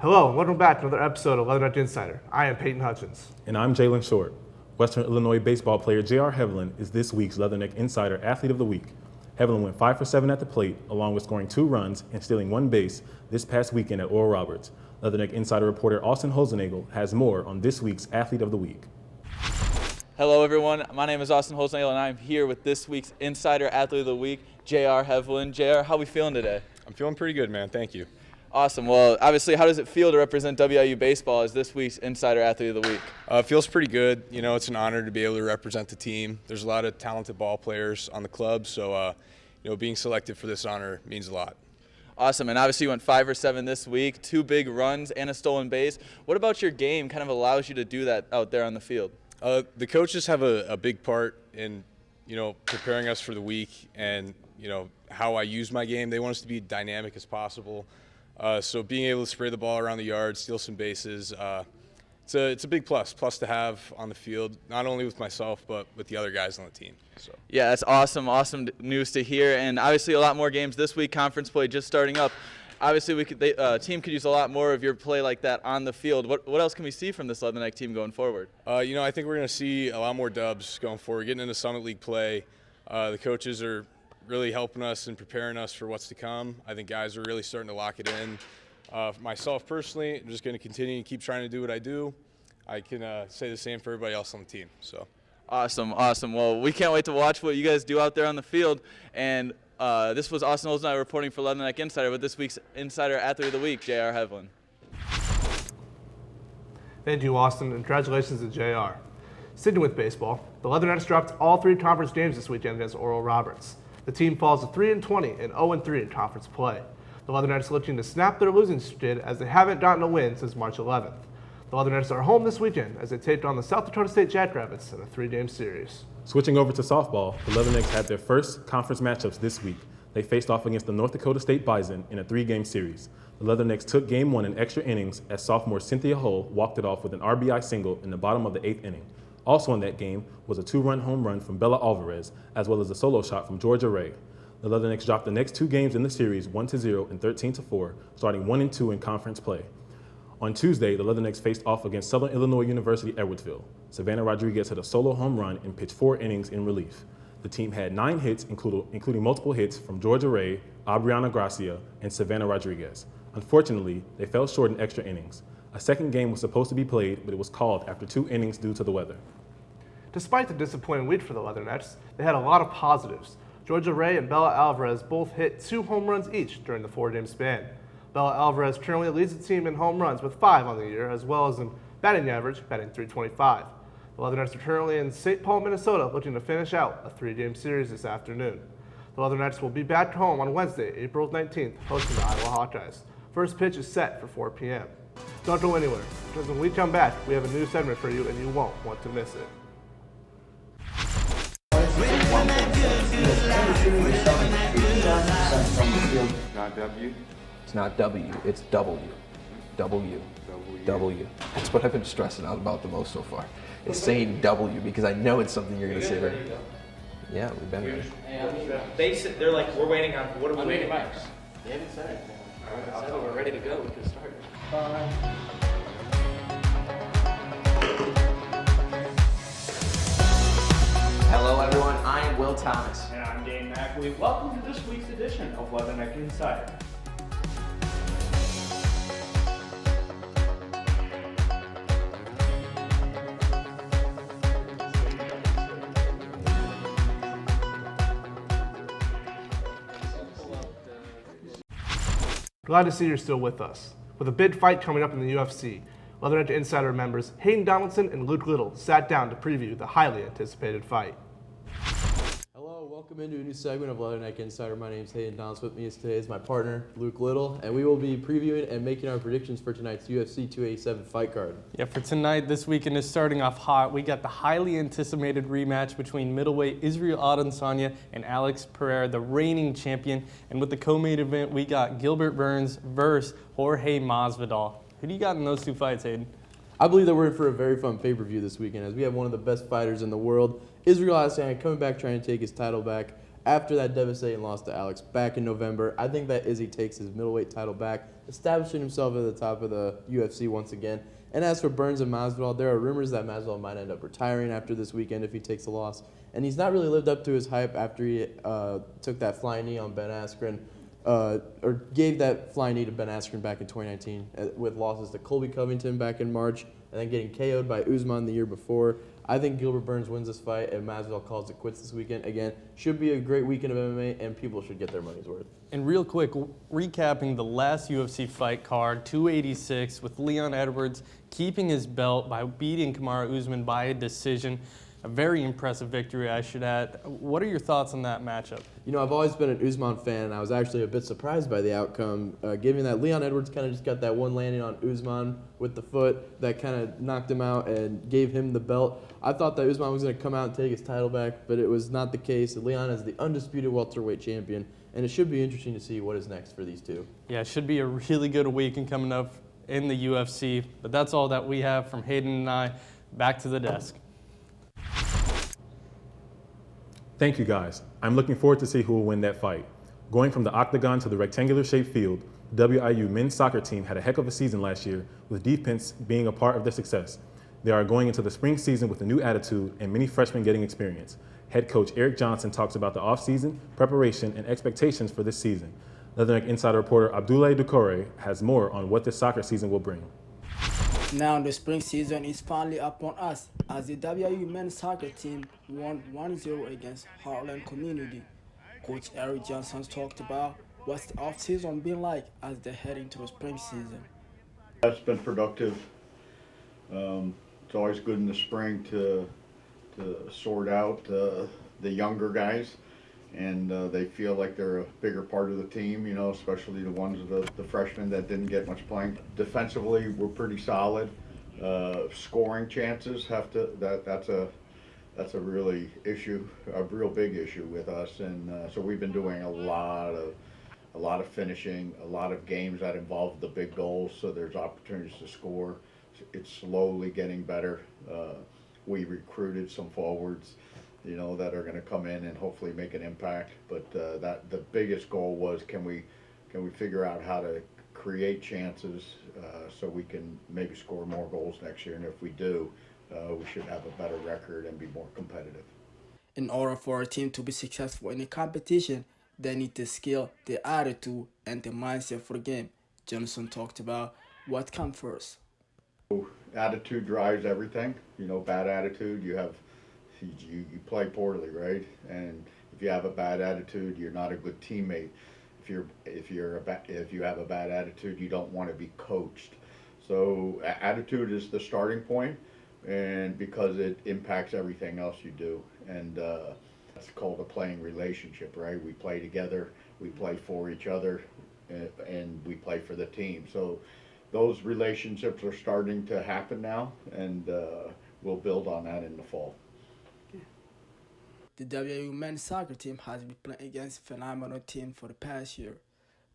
Hello, and welcome back to another episode of Leatherneck Insider. I am Peyton Hutchins. And I'm Jalen Short. Western Illinois baseball player J.R. Heavlin is this week's Leatherneck Insider Athlete of the Week. Heavlin went 5 for 7 at the plate, along with scoring 2 runs and stealing 1 base this past weekend at Oral Roberts. Leatherneck Insider reporter Austin Holzenagel has more on this week's Athlete of the Week. Hello everyone, my name is Austin Holzenagel and I'm here with this week's Insider Athlete of the Week, J.R. Heavlin. J.R., how are we feeling today? I'm feeling pretty good, man. Thank you. Awesome. Well, obviously, how does it feel to represent WIU baseball as this week's Insider Athlete of the Week? It feels pretty good. You know, it's an honor to be able to represent the team. There's a lot of talented ball players on the club, so being selected for this honor means a lot. Awesome. And obviously, you went 5 for 7 this week, 2 big runs and a stolen base. What about your game kind of allows you to do that out there on the field? The coaches have a big part in, preparing us for the week and, how I use my game. They want us to be dynamic as possible. So being able to spray the ball around the yard, steal some bases, it's a big plus to have on the field, not only with myself but with the other guys on the team. So. Yeah, that's awesome news to hear. And obviously a lot more games this week, conference play just starting up. Obviously team could use a lot more of your play like that on the field. What else can we see from this Leatherneck team going forward? I think we're going to see a lot more dubs going forward, getting into Summit League play. The coaches are really helping us and preparing us for what's to come. I think guys are really starting to lock it in. Myself personally, I'm just going to continue and keep trying to do what I do. I can say the same for everybody else on the team. So. Awesome. Well, we can't wait to watch what you guys do out there on the field. And this was Austin Olsen and I reporting for Leatherneck Insider with this week's Insider Athlete of the Week, J.R. Heavlin. Thank you, Austin, and congratulations to JR. Sticking with baseball, the Leathernecks dropped all 3 conference games this weekend against Oral Roberts. The team falls to 3-20 and 0-3 in conference play. The Leathernecks looking to snap their losing skid as they haven't gotten a win since March 11th. The Leathernecks are home this weekend as they take on the South Dakota State Jackrabbits in a 3-game series. Switching over to softball, the Leathernecks had their first conference matchups this week. They faced off against the North Dakota State Bison in a 3-game series. The Leathernecks took Game 1 in extra innings as sophomore Cynthia Hull walked it off with an RBI single in the bottom of the 8th inning. Also in that game was a 2-run home run from Bella Alvarez, as well as a solo shot from Georgia Ray. The Leathernecks dropped the next 2 games in the series 1-0 and 13-4, starting 1-2 in conference play. On Tuesday, the Leathernecks faced off against Southern Illinois University Edwardsville. Savannah Rodriguez hit a solo home run and pitched 4 innings in relief. The team had 9 hits, including multiple hits from Georgia Ray, Aubriana Gracia, and Savannah Rodriguez. Unfortunately, they fell short in extra innings. A second game was supposed to be played, but it was called after 2 innings due to the weather. Despite the disappointing week for the Leathernecks, they had a lot of positives. Georgia Ray and Bella Alvarez both hit 2 home runs each during the 4-game span. Bella Alvarez currently leads the team in home runs with 5 on the year, as well as in batting average, batting .325. The Leathernecks are currently in St. Paul, Minnesota, looking to finish out a 3-game series this afternoon. The Leathernecks will be back home on Wednesday, April 19th, hosting the Iowa Hawkeyes. First pitch is set for 4 p.m. Don't go anywhere, because when we come back, we have a new segment for you and you won't want to miss it. Not W? It's not W, it's W. W. W. That's what I've been stressing out about the most so far. It's saying W because I know it's something you're going to say right. Yeah, we've been ready. They're like, we're waiting on, what are we waiting on? They haven't said anything. All right, we're ready to go. We can start. Hello everyone, I am Will Thomas. And I'm Dane Mackley. Welcome to this week's edition of Leatherneck Insider. Glad to see you're still with us. With a big fight coming up in the UFC, Leatherneck Insider members Hayden Donaldson and Luke Little sat down to preview the highly anticipated fight. Hello, welcome into a new segment of Leatherneck Insider. My name is Hayden Donaldson. With me today is my partner, Luke Little, and we will be previewing and making our predictions for tonight's UFC 287 fight card. Yeah, for tonight, this weekend is starting off hot. We got the highly anticipated rematch between middleweight Israel Adesanya and Alex Pereira, the reigning champion. And with the co-main event, we got Gilbert Burns versus Jorge Masvidal. Who do you got in those 2 fights, Hayden? I believe that we're in for a very fun pay-per-view this weekend as we have one of the best fighters in the world, Israel Adesanya, coming back trying to take his title back after that devastating loss to Alex back in November. I think that Izzy takes his middleweight title back, establishing himself at the top of the UFC once again. And as for Burns and Masvidal, there are rumors that Masvidal might end up retiring after this weekend if he takes a loss. And he's not really lived up to his hype after he took that flying knee on Ben Askren, or gave that flying knee to Ben Askren back in 2019 with losses to Colby Covington back in March and then getting KO'd by Usman the year before. I think Gilbert Burns wins this fight and Masvidal calls it quits this weekend. Again, should be a great weekend of MMA and people should get their money's worth. And real quick, recapping the last UFC fight card, 286, with Leon Edwards keeping his belt by beating Kamaru Usman by a decision. A very impressive victory, I should add. What are your thoughts on that matchup? You know, I've always been an Usman fan, and I was actually a bit surprised by the outcome, given that Leon Edwards kind of just got that one landing on Usman with the foot that kind of knocked him out and gave him the belt. I thought that Usman was going to come out and take his title back, but it was not the case. Leon is the undisputed welterweight champion, and it should be interesting to see what is next for these two. Yeah, it should be a really good weekend coming up in the UFC. But that's all that we have from Hayden and I. Back to the desk. Thank you, guys. I'm looking forward to see who will win that fight. Going from the octagon to the rectangular-shaped field, the WIU men's soccer team had a heck of a season last year, with defense being a part of their success. They are going into the spring season with a new attitude and many freshmen getting experience. Head coach Eric Johnson talks about the offseason, preparation, and expectations for this season. Leatherneck Insider reporter Abdoulaye Doucouré has more on what this soccer season will bring. Now the spring season is finally upon us as the WIU men's soccer team won 1-0 against Heartland Community. Coach Eric Johnson talked about what's the off-season been like as they head into the spring season. It's been productive. It's always good in the spring to sort out the younger guys, and they feel like they're a bigger part of the team, you know, especially the ones the freshmen that didn't get much playing. Defensively, we're pretty solid. Scoring chances that's a really issue, a real big issue with us, and so we've been doing a lot of finishing, a lot of games that involve the big goals, so there's opportunities to score. It's slowly getting better. We recruited some forwards, you know, that are going to come in and hopefully make an impact. But that the biggest goal was, can we figure out how to create chances so we can maybe score more goals next year, and if we do, we should have a better record and be more competitive. In order for a team to be successful in a competition, they need the skill, the attitude, and the mindset for the game. Johnson talked about what comes first. Attitude drives everything. You know, bad attitude, you play poorly, right? And if you have a bad attitude, you're not a good teammate. If you have a bad attitude, you don't want to be coached. So attitude is the starting point, and because it impacts everything else you do. And that's called a playing relationship, right? We play together, we play for each other, and we play for the team. So those relationships are starting to happen now, and we'll build on that in the fall. The WIU men's soccer team has been playing against a phenomenal team for the past year.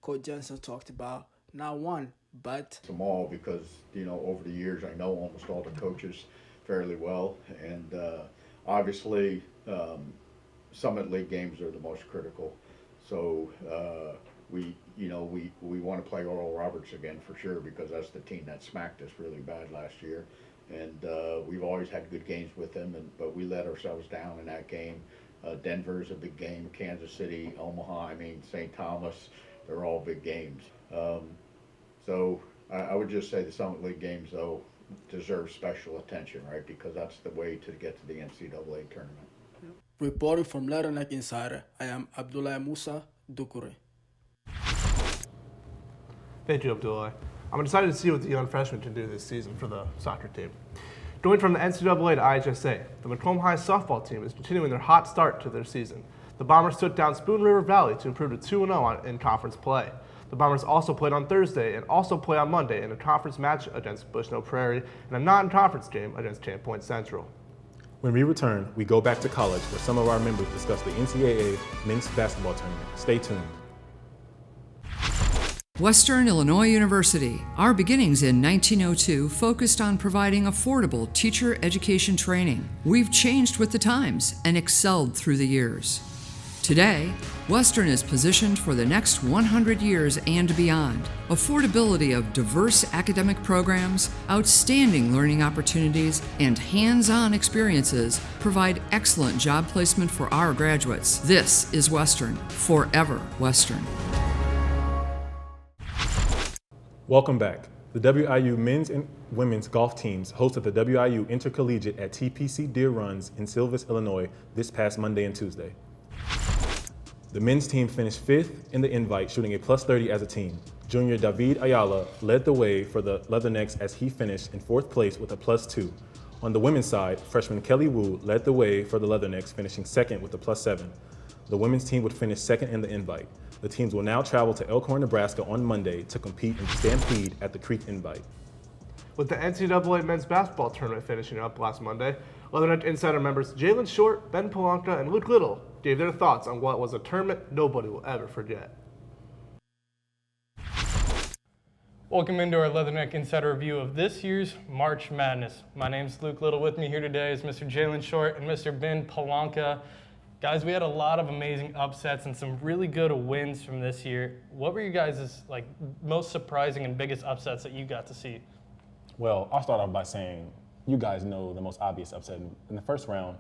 Coach Johnson talked about not one, but them all, because, you know, over the years I know almost all the coaches fairly well, and obviously Summit League games are the most critical. So we want to play Oral Roberts again for sure, because that's the team that smacked us really bad last year. And we've always had good games with them, but we let ourselves down in that game. Denver's a big game, Kansas City, Omaha, St. Thomas, they're all big games. So I would just say the Summit League games, though, deserve special attention, right? Because that's the way to get to the NCAA tournament. Reporting from Leatherneck Insider, I am Abdoulaye Musa Doucouré. Thank you, Abdoulaye. I'm excited to see what the young freshmen can do this season for the soccer team. Going from the NCAA to IHSA, the Macomb High softball team is continuing their hot start to their season. The Bombers took down Spoon River Valley to improve to 2-0 in conference play. The Bombers also played on Thursday and also play on Monday in a conference match against Bushnell Prairie and a non-conference game against Camp Point Central. When we return, we go back to college where some of our members discuss the NCAA men's basketball tournament. Stay tuned. Western Illinois University. Our beginnings in 1902 focused on providing affordable teacher education training. We've changed with the times and excelled through the years. Today, Western is positioned for the next 100 years and beyond. Affordability of diverse academic programs, outstanding learning opportunities, and hands-on experiences provide excellent job placement for our graduates. This is Western, forever Western. Welcome back. The WIU men's and women's golf teams hosted the WIU Intercollegiate at TPC Deer Runs in Silvis, Illinois this past Monday and Tuesday. The men's team finished 5th in the invite, shooting a +30 as a team. Junior David Ayala led the way for the Leathernecks as he finished in 4th place with a +2. On the women's side, freshman Kelly Wu led the way for the Leathernecks, finishing 2nd with a +7. The women's team would finish 2nd in the invite. The teams will now travel to Elkhorn, Nebraska on Monday to compete in Stampede at the Creek Invite. With the NCAA men's basketball tournament finishing up last Monday, Leatherneck Insider members Jalen Short, Ben Palanca, and Luke Little gave their thoughts on what was a tournament nobody will ever forget. Welcome into our Leatherneck Insider review of this year's March Madness. My name's Luke Little. With me here today is Mr. Jalen Short and Mr. Ben Palanca. Guys, we had a lot of amazing upsets and some really good wins from this year. What were you guys' most surprising and biggest upsets that you got to see? Well, I'll start off by saying you guys know the most obvious upset. In the first round,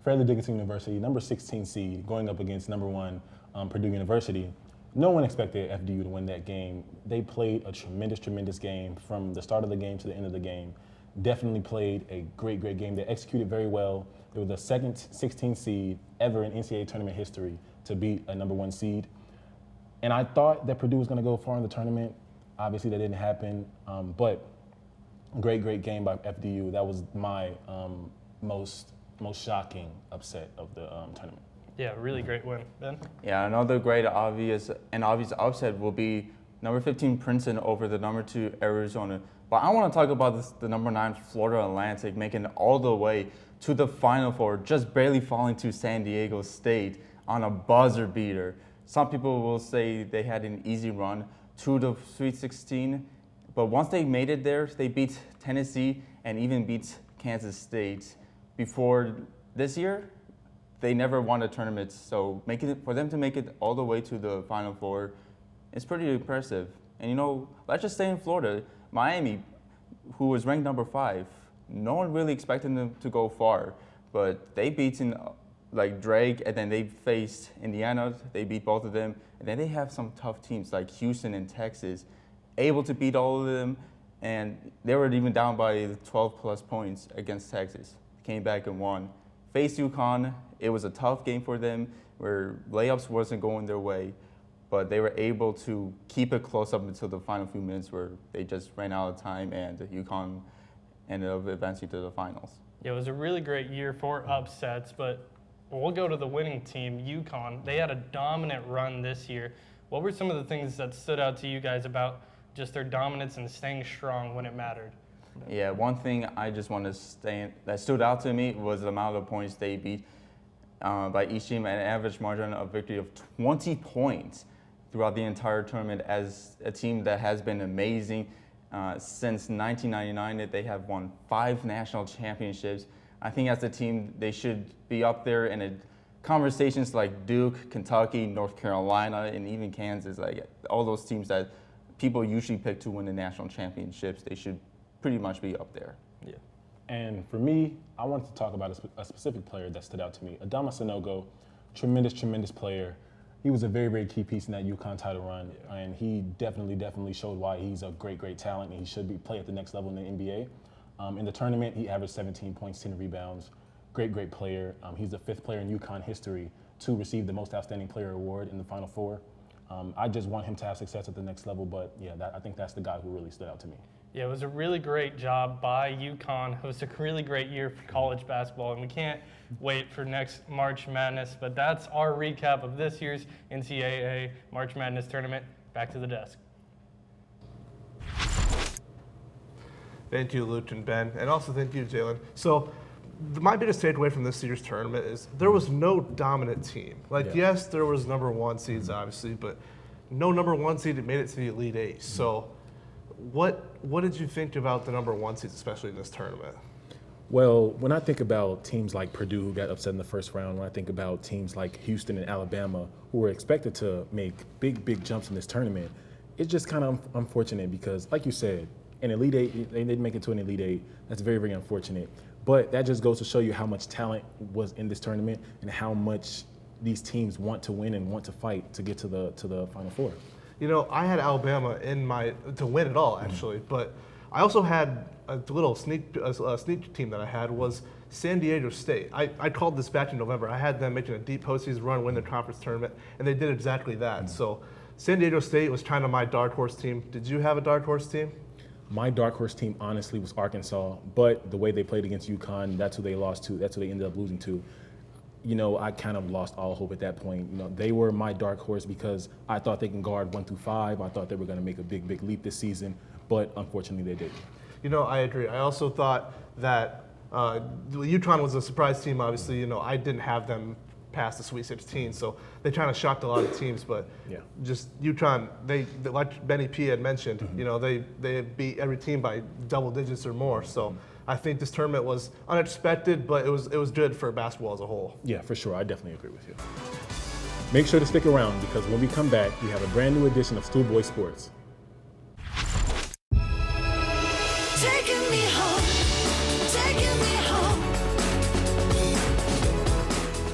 Fairleigh Dickinson University, number 16 seed, going up against number 1 Purdue University. No one expected FDU to win that game. They played a tremendous game from the start of the game to the end of the game. Definitely played a great game. They executed very well. They were the second 16 seed ever in NCAA tournament history to beat a number 1 seed. And I thought that Purdue was going to go far in the tournament. Obviously, that didn't happen. But great game by FDU. That was my most shocking upset of the tournament. Yeah, really great win. Ben? Yeah, another great obvious upset will be number 15 Princeton over the number 2 Arizona. But I want to talk about the number 9 Florida Atlantic making it all the way to the Final Four, just barely falling to San Diego State on a buzzer beater. Some people will say they had an easy run to the Sweet 16, but once they made it there, they beat Tennessee and even beat Kansas State. Before this year, they never won a tournament, so for them to make it all the way to the Final Four is pretty impressive. And let's just stay in Florida. Miami, who was ranked number 5, no one really expected them to go far, but they beaten Drake, and then they faced Indiana. They beat both of them, and then they have some tough teams like Houston and Texas, able to beat all of them, and they were even down by 12+ points against Texas. Came back and won. Faced UConn. It was a tough game for them where layups wasn't going their way, but they were able to keep it close up until the final few minutes where they just ran out of time and UConn ended up advancing to the finals. Yeah, it was a really great year for upsets, but we'll go to the winning team, UConn. They had a dominant run this year. What were some of the things that stood out to you guys about just their dominance and staying strong when it mattered? Yeah, one thing I just want to say that stood out to me was the amount of points they beat by each team at an average margin of victory of 20 points throughout the entire tournament, as a team that has been amazing since 1999. That they have won 5 national championships. I think as a team, they should be up there in conversations like Duke, Kentucky, North Carolina, and even Kansas. Like all those teams that people usually pick to win the national championships, they should pretty much be up there. Yeah. And for me, I wanted to talk about a specific player that stood out to me. Adama Sanogo, tremendous player. He was a very key piece in that UConn title run, and he definitely showed why he's a great talent, and he should play at the next level in the NBA. In the tournament, he averaged 17 points, 10 rebounds. Great player. He's the 5th player in UConn history to receive the Most Outstanding Player award in the Final Four. I just want him to have success at the next level, but yeah, I think that's the guy who really stood out to me. Yeah, it was a really great job by UConn. It was a really great year for college basketball, and we can't wait for next March Madness. But that's our recap of this year's NCAA March Madness tournament. Back to the desk. Thank you, Luke and Ben, and also thank you, Jalen. So my biggest takeaway from this year's tournament is there was no dominant team. Yes, there was number 1 seeds, obviously, but no number 1 seed that made it to the Elite 8. So what did you think about the number 1 seeds, especially in this tournament? Well, when I think about teams like Purdue who got upset in the first round, when I think about teams like Houston and Alabama who were expected to make big jumps in this tournament, it's just kind of unfortunate because, like you said, an Elite Eight, they didn't make it to an Elite Eight. That's very unfortunate. But that just goes to show you how much talent was in this tournament and how much these teams want to win and want to fight to get to the Final Four. You know, I had Alabama to win it all, actually, but I also had a little sneak team that I had was San Diego State. I called this back in November. I had them making a deep postseason run, win the conference tournament, and they did exactly that. So San Diego State was kind of my dark horse team. Did you have a dark horse team? My dark horse team, honestly, was Arkansas, but the way they played against UConn, that's who they lost to. That's who they ended up losing to. You know, I kind of lost all hope at that point. You know, they were my dark horse because I thought they can guard 1 through 5. I thought they were going to make a big leap this season, but unfortunately they didn't. You know, I agree. I also thought that UConn was a surprise team. Obviously, you know, I didn't have them past the Sweet 16, so they kind of shocked a lot of teams. But just UConn, they like Benny P had mentioned, you know, they beat every team by double digits or more. So I think this tournament was unexpected, but it was good for basketball as a whole. Yeah, for sure. I definitely agree with you. Make sure to stick around because when we come back, we have a brand new edition of Schoolboy Sports. Taking me home.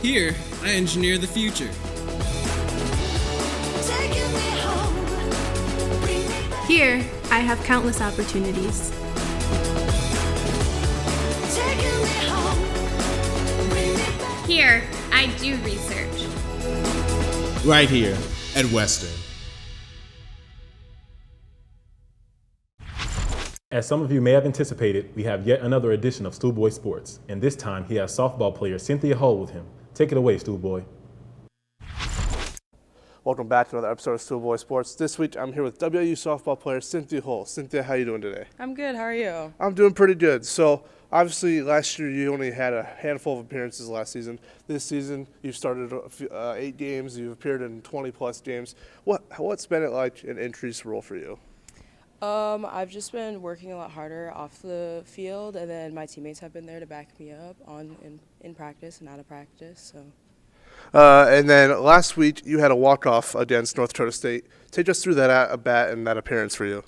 Here, I engineer the future. Taking me home. Bring me back. Here, I have countless opportunities. Taking me home. Bring me back. Here, I do research. Right here at Western. As some of you may have anticipated, we have yet another edition of Schoolboy Sports, and this time he has softball player Cynthia Hull with him. Take it away, Schoolboy. Welcome back to another episode of Schoolboy Sports. This week I'm here with WIU softball player Cynthia Hull. Cynthia, how are you doing today? I'm good. How are you? I'm doing pretty good. So obviously last year you only had a handful of appearances last season. This season you've started 8 games. You've appeared in 20-plus games. What's been it like an increased role for you? I've just been working a lot harder off the field, and then my teammates have been there to back me up in practice and out of practice. So. And then last week you had a walk-off against North Dakota State. Take us through that at-bat and that appearance for you.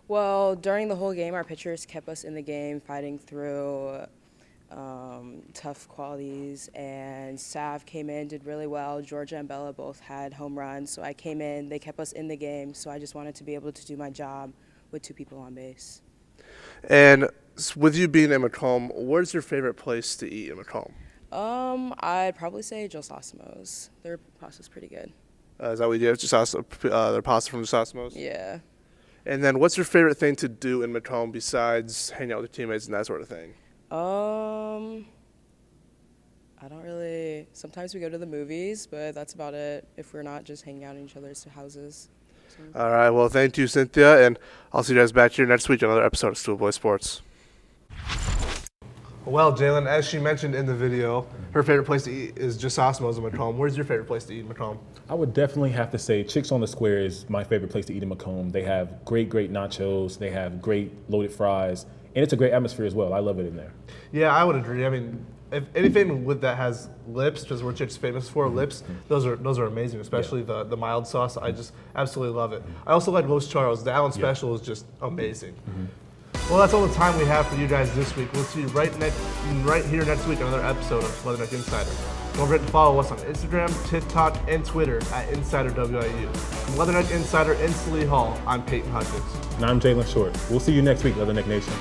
Well, during the whole game, our pitchers kept us in the game, fighting through tough qualities, and Sav came in, did really well. Georgia and Bella both had home runs, so I came in. They kept us in the game, so I just wanted to be able to do my job with 2 people on base. And with you being in Macomb, where's your favorite place to eat in Macomb? I'd probably say Joe Sosimo's. Their pasta's pretty good. Is that what you do? Their pasta from Sosimo's? Yeah. And then what's your favorite thing to do in Macomb besides hanging out with your teammates and that sort of thing? I don't really. Sometimes we go to the movies, but that's about it if we're not just hanging out in each other's houses. So. All right. Well, thank you, Cynthia, and I'll see you guys back here next week on another episode of Schoolboy Sports. Well, Jalen, as she mentioned in the video, her favorite place to eat is just Osmos in Macomb. Where's your favorite place to eat in Macomb? I would definitely have to say Chicks on the Square is my favorite place to eat in Macomb. They have great nachos. They have great loaded fries. And it's a great atmosphere as well. I love it in there. Yeah, I would agree. I mean, if anything that has lips, because we're Chicks famous for lips, those are amazing, especially the mild sauce. I just absolutely love it. I also like Los Charles. The Allen Special is just amazing. Well, that's all the time we have for you guys this week. We'll see you right here next week on another episode of Leatherneck Insider. Don't forget to follow us on Instagram, TikTok, and Twitter at InsiderWIU. From Leatherneck Insider in Silly Hall, I'm Peyton Hutchins. And I'm Jalen Short. We'll see you next week, Leatherneck Nation.